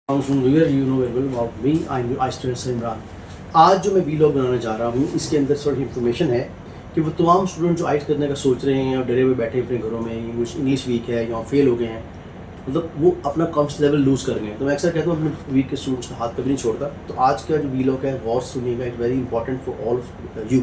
इमरान। आज जो मैं वीलॉग बनाने जा रहा हूँ इसके अंदर थोड़ी इन्फॉर्मेशन है कि वो तमाम स्टूडेंट जो आइट करने का सोच रहे हैं और डरे हुए बैठे अपने घरों में, इंग्लिश वीक है या फेल हो गए हैं, मतलब वो अपना कॉन्फिडेंस लेवल लूज़ कर रहे हैं। तो मैं अक्सर कहता हूँ अपने वीक के स्टूडेंट्स का हाथ कभी नहीं छोड़ता। तो आज का जो वीलॉग है गौर सुनिएगा, it's very important for all of you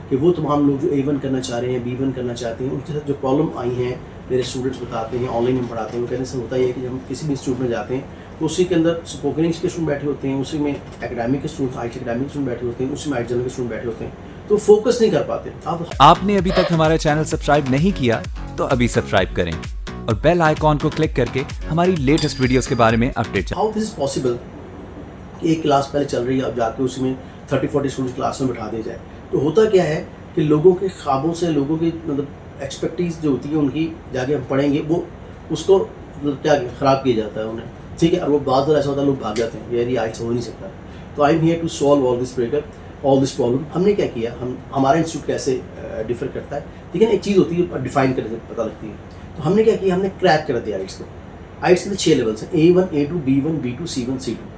कि वो तमाम लोग जो A1 करना चाह रहे हैं, B1 करना चाहते हैं, उनके साथ जो प्रॉब्लम आई हैं मेरे स्टूडेंट्स बताते हैं, ऑनलाइन में पढ़ाते हैं। वो कहने से होता ही है कि जब हम किसी भी इंस्टीट्यूट में जाते हैं तो उसी के अंदर स्पोकन इंग्लिश के स्टूडेंट बैठे होते हैं, उसी में एकेडमिक के स्टूडेंट, आईटी एकेडमिक स्टूडेंट बैठे होते हैं, उसी में आईटी जनरल के स्टूडेंट बैठे होते हैं, तो फोकस नहीं कर पाते। अब आपने अभी तक हमारा चैनल सब्सक्राइब नहीं किया तो अभी सब्सक्राइब करें और बेल आइकॉन को क्लिक करके हमारी लेटेस्ट वीडियोस के बारे में update. How this is possible कि एक क्लास पहले चल रही है, अब जाके उसमें 30-40 स्टूडेंट क्लास में बैठा दिए जाए। तो होता क्या है कि लोगों के ख्वाबों से, लोगों की मतलब एक्सपेक्टीज जो होती है उनकी, जाके हम पढ़ेंगे वो उसको क्या ख़राब किया जाता है उन्हें, ठीक है। और वो बात ऐसा होता है लोग भाग जाते हैं, यार आज हो नहीं सकता। तो I am here to solve all this problem. हमने क्या किया, हमारा इंस्टीट्यूट कैसे डिफर करता है, ठीक है ना। एक चीज़ होती है डिफाइन करने से पता लगती है। तो हमने क्या किया, हमने क्रैक कर दिया आइट्स को। आइट्स के 6 लेवल्स हैं, A1, A2, B1, B2, C1, C2।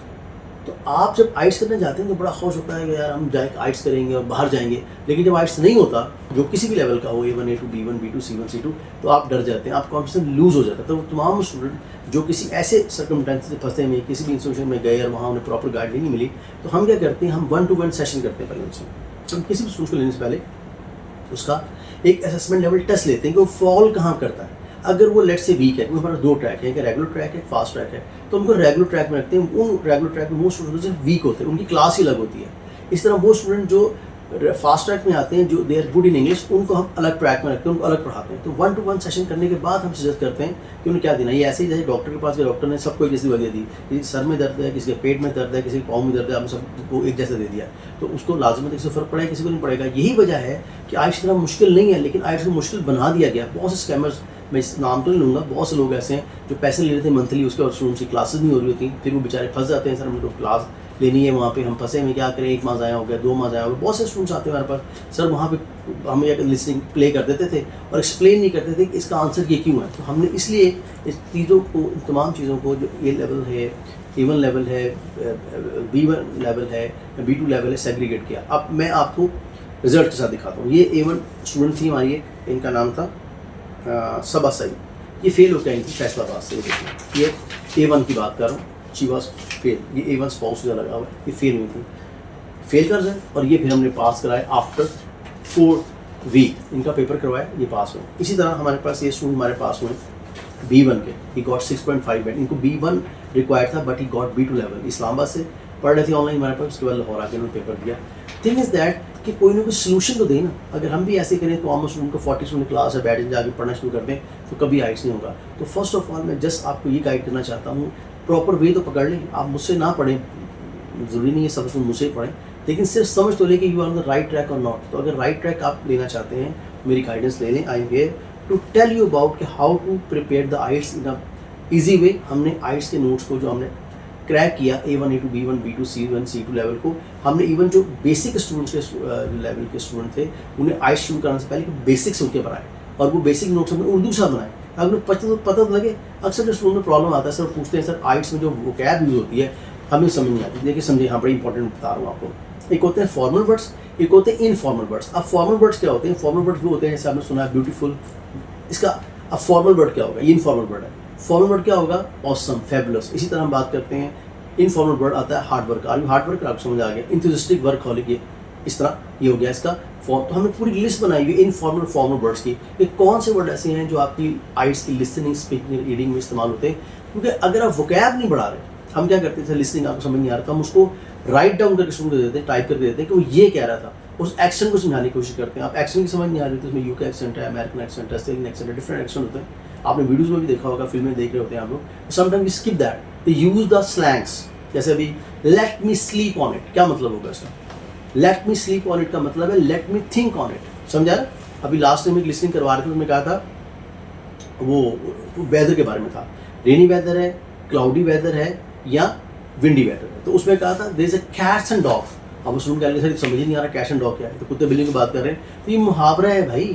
तो आप जब आइट्स करने जाते हैं तो बड़ा खुश होता है कि यार हम जाए आइट्स करेंगे और बाहर जाएंगे। लेकिन जब आइट्स नहीं होता, जो किसी भी लेवल का हो, A1, A2, B1, B2, C1, C2, तो आप डर जाते हैं, आप कॉन्फिडेंस लूज़ हो जाता है। तो तमाम स्टूडेंट जो किसी ऐसे सर्कमस्टेंस से फंसे हुए, किसी भी इंस्टीट्यूशन में गए और वहाँ उन्हें प्रॉपर गाइड नहीं मिली, तो हम क्या करते हैं, हम 1-to-1 सेशन करते हैं पहले उनसे। तो हम किसी भी स्टूडेंट को लेने से पहले उसका एक असेसमेंट लेवल टेस्ट लेते हैं कि वो फॉल कहाँ करता है। अगर वो लेट से वीक है, क्योंकि हमारा 2 ट्रैक है, एक रेगुलर ट्रैक है, फास्ट ट्रैक है, तो उनको रेगुलर ट्रैक में रखते हैं। उन रेगुलर ट्रैक में वो स्टूडेंट जो वीक होते हैं उनकी क्लास ही अलग होती है। इस तरह वो स्टूडेंट जो फास्ट ट्रैक में आते हैं, जो they are good in English, उनको हम अलग ट्रैक में रखते हैं, उनको अलग पढ़ाते हैं। तो 1-to-1 सेशन करने के बाद हम सजेस्ट करते हैं कि उन्हें क्या देना। ये ऐसे ही जैसे डॉक्टर के पास गए, डॉक्टर ने सबको एक जैसी दवा दे दी, किसी सर में दर्द है, किसी के पेट में दर्द है, किसी के पाँव में दर्द है, आपने सबको एक जैसा दे दिया, तो उसको लाजमी किसी को फ़र्क पड़ेगा, किसी को नहीं पड़ेगा। यही वजह है कि आइट्स इतना मुश्किल नहीं है, लेकिन आइट्स को मुश्किल बना दिया गया। बहुत से स्कैमर्स, मैं इस नाम तो नहीं लूँगा, बहुत से लोग ऐसे हैं जो पैसे ले लेते हैं मंथली, उसके बाद स्टूडेंट्स की क्लासेस नहीं हो रही होती, फिर वो बेचारे फंस जाते हैं, सर हमको क्लास लेनी है, वहाँ पे हम फंसे में क्या करें, 1 माह ज़ाया हो गया, 2 माह ज़ाया हो गया। बहुत से स्टूडेंट्स आते हैं हमारे पास, सर वहाँ पे हम एक लिसनिंग प्ले कर देते थे और एक्सप्लेन नहीं करते थे कि इसका आंसर ये क्यों है। तो हमने इसलिए इस चीज़ों को, तमाम चीज़ों को, जो A लेवल है, A1 लेवल है, B1 लेवल है, B2 लेवल है, सेग्रीगेट किया। अब मैं आपको रिजल्ट के साथ दिखाता हूँ। ये A1 स्टूडेंट थी हमारी, इनका नाम था सबा सईद। ये फेल होकर आई थी फैसलाबाद से। ये A1 की बात कर रहा हूँ, शी वॉज फेल। ये A1 स्पाउस जो लगा हुआ है, ये फेल हुई थी, फेल कर जाए। और ये फिर हमने पास कराया आफ्टर 4 वीक, इनका पेपर करवाया, ये पास हुए। इसी तरह हमारे पास ये स्टूडेंट हमारे पास हुए B1 के, ही गॉट 6.5 बैंड। इनको B1 रिक्वायर्ड था but he got B2 level. Islamabad से पढ़ रहे थे ऑनलाइन हमारे पास, उसके बाद लाहौर आके उन्होंने पेपर दिया। थिंग इज़ दैट कि कोई ना कोई सोल्यूशन तो दे ना। अगर हम भी ऐसे करें तो आम स्टूडेंट को 40 स्टूडेंट क्लास है, बैठ जाके पढ़ना शुरू कर दें, तो कभी आइट्स नहीं होगा। तो फर्स्ट ऑफ ऑल मैं जस्ट आपको ये गाइड करना चाहता हूँ, प्रॉपर वे तो पकड़ लें। आप मुझसे ना पढ़ें, ज़रूरी नहीं है सब स्टूडेंट मुझसे पढ़ें, लेकिन सिर्फ समझ तो लें कि you are on the right track और नॉट। तो अगर राइट ट्रैक आप लेना चाहते हैं, मेरी गाइडेंस ले लें। I am here to tell you about कि how to prepare the IITs in a easy way. हमने आइट्स के नोट्स को जो हमने क्रैक किया, A1, A2, B1, B2, C1, C2 level को, हमने इवन जो बेसिक स्टूडेंट्स के लेवल के स्टूडेंट थे उन्हें आइट्स शुरू करने से पहले बेसिक्स उनके बनाए, और वो बेसिक नोट्स हमने उर्दू सा बनाए। अगर पता तो लगे। अक्सर जो स्टूडेंट में प्रॉब्लम आता है, सर पूछते हैं सर आइट्स में जो वोकैब यूज़ होती है हमें समझ नहीं आती। देखिए समझिए, हाँ बड़ी इंपॉर्टेंट बता रहा हूँ आपको। एक होते हैं फॉर्मल वर्ड्स, एक होते हैं इनफॉर्मल वर्ड्स। अब फॉर्मल वर्ड्स क्या होते हैं? फॉर्मल वर्ड्स वो होते हैं जैसे आपने सुना है ब्यूटीफुल, इसका अब फॉर्मल वर्ड क्या होगा? ये इनफॉर्मल वर्ड है। फॉर्मल वर्ड क्या होगा? Awesome, fabulous. इसी तरह हम बात करते हैं, इनफॉर्मल वर्ड आता है hard work. Or hard work, आपको समझ आ गया। इंथुसिस्टिक वर्कहॉलिक, ये इस तरह ये हो गया इसका फॉर्म। तो हमने पूरी लिस्ट बनाई हुई इनफॉर्मल फॉर्मल वर्ड्स की, कि कौन से वर्ड ऐसे हैं जो आपकी आइट्स की लिसनिंग, स्पीकिंग, रीडिंग में इस्तेमाल होते हैं। क्योंकि अगर आप वोकैब नहीं बढ़ा रहे, हम क्या करते थे, लिसनिंग आपको समझ नहीं आ रहा था, हम उसको राइट डाउन करके सुन देते हैं, टाइप करके देते हैं कि वो ये कह रहा था, उस एक्शन को समझाने की कोशिश करते हैं। आप एक्शन की समझ नहीं आ रही, तो उसमें यूके एक्सेंट है, अमेरिकन एक्सेंट है, ऑस्ट्रेलियन एक्सेंट है, डिफरेंट एक्सेंट होते हैं। आपने वीडियोज़ में भी देखा होगा, फिल्में देख रहे होते हैं आप लोग। Sometime we skip that, they use the slangs. जैसे अभी let me sleep on it, क्या मतलब होगा इसका? Let me sleep on it का मतलब है let me think on it. समझा? अभी लास्ट टाइम एक लिसनिंग करवा रहे थे, उसमें कहा था वो वेदर के बारे में था, रेनी वेदर है, क्लाउडी वेदर है या विंडी वेदर है। तो उसमें कहा था there is a cats and dog. अब स्टूडेंट कह रहे सर समझ ही नहीं आ रहा कैट्स एंड डॉग क्या है, तो कुत्ते बिल्ली की बात कर रहे हैं। तो ये मुहावरा है भाई,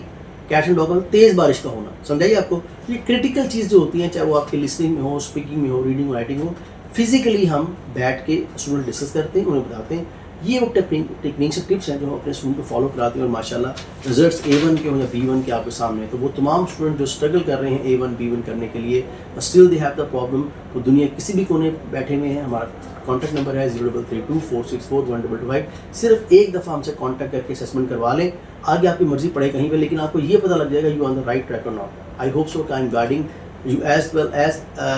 कैट्स एंड डॉग में तेज़ बारिश का होना। समझाइए आपको, ये क्रिटिकल चीज़ जो होती है, चाहे वो आपके लिसनिंग में हो, स्पीकिंग में हो, रीडिंग राइटिंग हो, फिजिकली हम बैठ के स्टूडेंट डिस्कस करते हैं, उन्हें बताते हैं। ये वो टेक्निक्स से टिप्स हैं जो हम अपने स्टूडेंट को फॉलो कराते हैं और माशाल्लाह रिजल्ट्स A1 के हो या B1 के आपके सामने हैं। तो वो तमाम स्टूडेंट जो स्ट्रगल कर रहे हैं A1 B1 करने के लिए, still they have the problem, तो दुनिया किसी भी कोने बैठे हुए हैं, हमारा कॉन्टैक्ट नंबर है 0332464125। सिर्फ एक दफ़ा हमसे कॉन्टैक्ट करके असेसमेंट करवा लें, आगे आपकी मर्जी पड़े कहीं पर, लेकिन आपको ये पता लग जाएगा you on the right track और not. I hope so I am guiding you as well as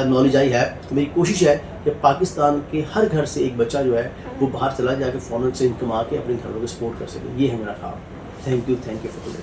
knowledge I have. तो मेरी कोशिश है कि पाकिस्तान के हर घर से एक बच्चा जो है वो बाहर चला जाकर फॉरेन से इनकम आके अपने घरों को सपोर्ट कर सके। ये है मेरा ख्वाब। Thank you for today.